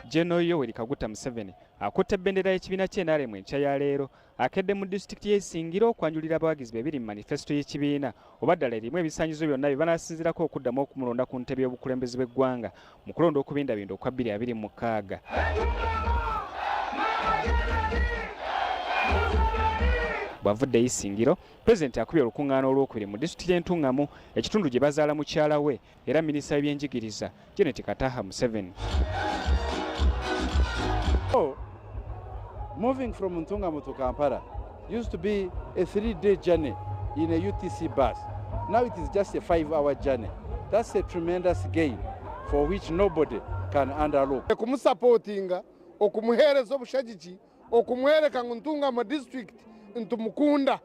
General Yoweri Kaguta Museveni akutte bendera y'ekibiina ky'NRM enkya ya leero akedde mu disitulikiti y'Isingiro okwanjulira abawagizi bebiri mu manifesito y'ekibiina oba ddala erimu ebisaanyizo byonna bye banaasinziirako okuddamu okumulonda ku ntebe y'obukulembeze bw'eggwanga mu kulonda okubindabinda okwa 2026. Bw'avudde Isingiro, Pulezidenti akubye olukungaana olwokubiri mu disitulikiti y'Entungamu, ekitundu gye bazaala mukyala we era minisita w'ebyenjigiriza Janet Kataha Museveni. Moving from Ntungamu to Kampala used to be a 3-day journey in a UTC bus. Now it is just a 5-hour journey. That's a tremendous gain for which nobody can underlook. Kumusupportinga, okumuhereza obushagiki, okumuhereka Ntungamu district ntumukunda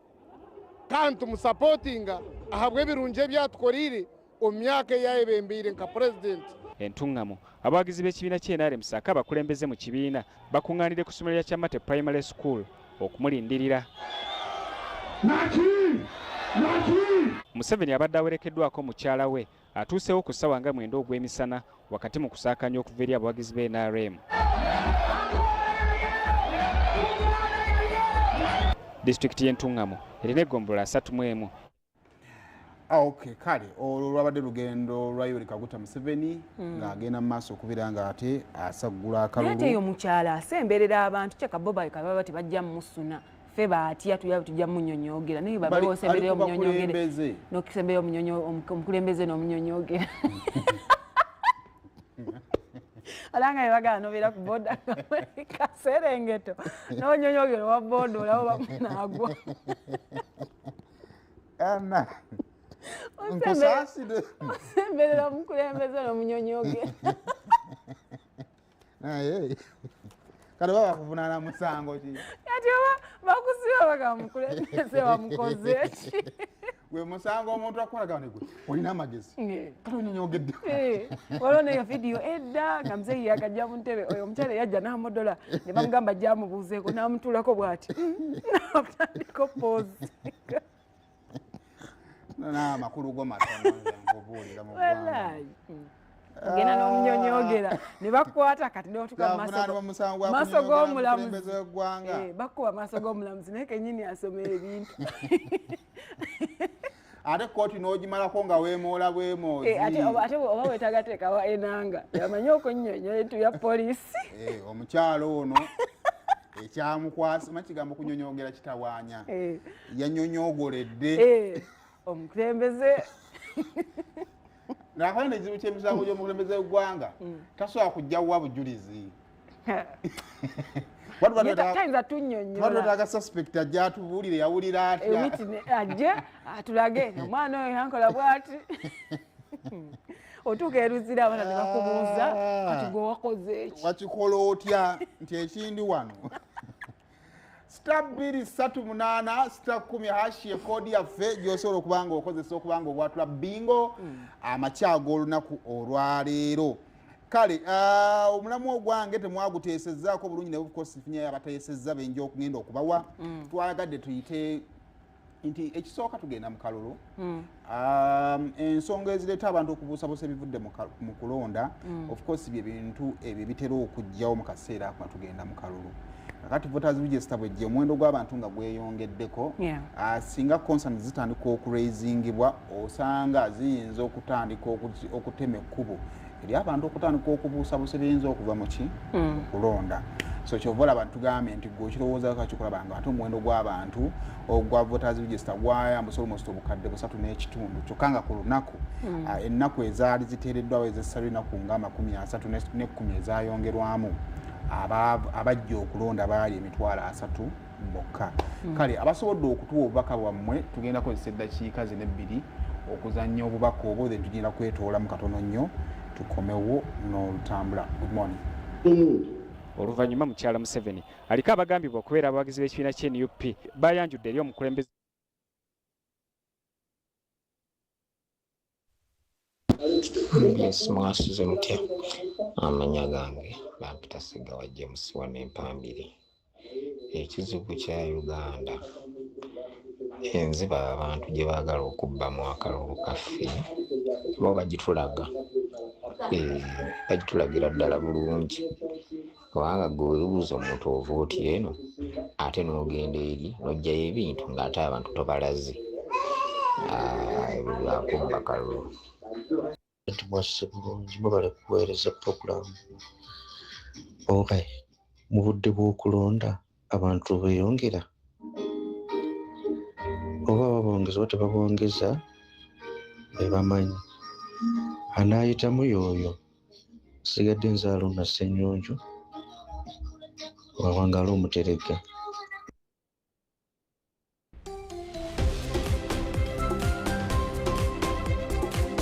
kandi tumusupportinga ahabwe ebirungi ebyatukorire omu myaka eyayebembire nka president. Entungamu abawagizi b'ekibiina ky'NRM ssaako abakulembeze mu kibiina bakuŋŋaanidde ku ssomero lya Kyamate Primary School okumulindirira. Museveni abadde awerekeddwako mukyala we atuuseewo ku ssaawa nga 9 ogw'emisana wakati mu kusaakanya okuva eri abawagizi b'NRM. Disitulikiti y'Entungamu erina eggombolola 31. Okay, kale olwo lwabadde lugendo lwa Yoweri Kaguta Museveni ng'agenda mu maaso okubeera nga ate asaggula akalulu. Ate yo mukyala asemberera abantu kyeka boba ekababa tebajja musuna fe batya tujja munnyonyoogera naye baba osemberera omunnyonyoogere n'okisembera omukulembeze n'omunnyonyoogera. Alanga yabaga novera ku boda kaserengeto n'onyonyoogera wa boda olabo bamunagwa. Ana Osemberera omukulembeze n'omunnyonyoogera. Aye. Kale baba kuvunaana musango ki? Ati oba bakusiba baga mukulembeze wamukoze ki? Gwe musango omuntu akolaga ne gwe olina amagezi. Kale onyonyogedde. Walona yo video edda nga mzee yakajja mu ntebe oyo omukyala yajja n'amodola ne bamugamba ajja amubuuzeeko n'amutulako bw'ati. N'atandika pose. Na makulu go matono ngobuulira mu bwana. Ogenda n'omunnyonyoogera ne bakwata kati n'otuka maaso g'omulamuzi. Bakuba maaso g'omulamuzi naye kennyini asoma ebintu. Ate kooti n'ogimalako nga weemoola bwemoozi. Ate oba weetagateekawa enanga yamanyi okunnyonnyola entu ya poliisi. Omukyalo ono ekyamukwasa makigambo kunyonyoogera kitawaanya. Yannyonyoogoledde. Omukulembeze nakwenda ekizibu ky'emisango gy'omukulembeze w'eggwanga tasobola kujjawa bujulizi. tayinza tunnyonnyola suspect ajja atubuulire yawulira atya ajje atulage omwana oyo yankola bw'ati otuuka eruzira abaana ne bakubuuza kati gwe wakoze eki wakikola otya nti ekindi wano. Star 238 star 10 ekodi yaffe gy'osobola okubanga okozesa okubanga obwatula bingo amakyago olunaku olwaleero. Kale omulamu ogwange temwaguteesezzaako bulungi ne bukoosifinya abateesezza benja okugenda okubawa. Twagadde tuyite nti ekisooka tugenda mu kalulu. Ensonga ezireeta abantu okubuusabuusa ebivudde mu kulonda of course bye bintu ebyo bitera okujjawo mu kaseera ako tugenda mu kalulu. Kakati voters register bwejje omuwendo gw'abantu nga gweyongeddeko singa concern zitandika okuraisingibwa osanga ziyinza okutandika okutema ekkubo eri abantu okutandika okubuusabuusa ebiyinza okuva mu kulonda. So kyovola abantu gambye nti gwe okirowooza kakikulabanga ate omuwendo gw'abantu ogwa voters register gwayambusa almost obukadde 3.5 kyokka nga ku lunaku ennaku ezaali ziteereddwawo ez'essatu lunaku nga 30 ezayongerwamu abajja okulonda baali 300 bokka. Kale abasobodde okutuwa obubaka bwammwe tugenda kozesa eddakiika zino 2 okuzannya obubaka obwo then tugenda kwetoolamu katono nnyo tukomewo n'olutambula. Good morning. Oluvannyuma mukyala Museveni aliko abagambibwa okubeera abawagizi b'ekibiina ky'NUP bayanjudde eri omukulembeze. Yes, mwasuze mutya amanya gange bampita Segawa James wano Empambiri. Ekizibu kya Uganda enziba abantu gye baagala okubba mu akalulu kaffe bo bagitulaga bagitulagira ddala bulungi kubanga gwe weebuuza omuntu ova oti eno ate n'ogenda eri n'ojjayo ebintu ng'ate abantu tobalaze. Ebivaako mu kalulu. Nti mwasse bulungi mubale kuweereza puroguramu. Okay, mu budde bw'okulonda abantu beeyongera oba babongeza oba tebabongeza bebamanyi. Anaayitamu y'oyo sigadde nzaalo na Ssenyonjo wabanga ali Omuteregga.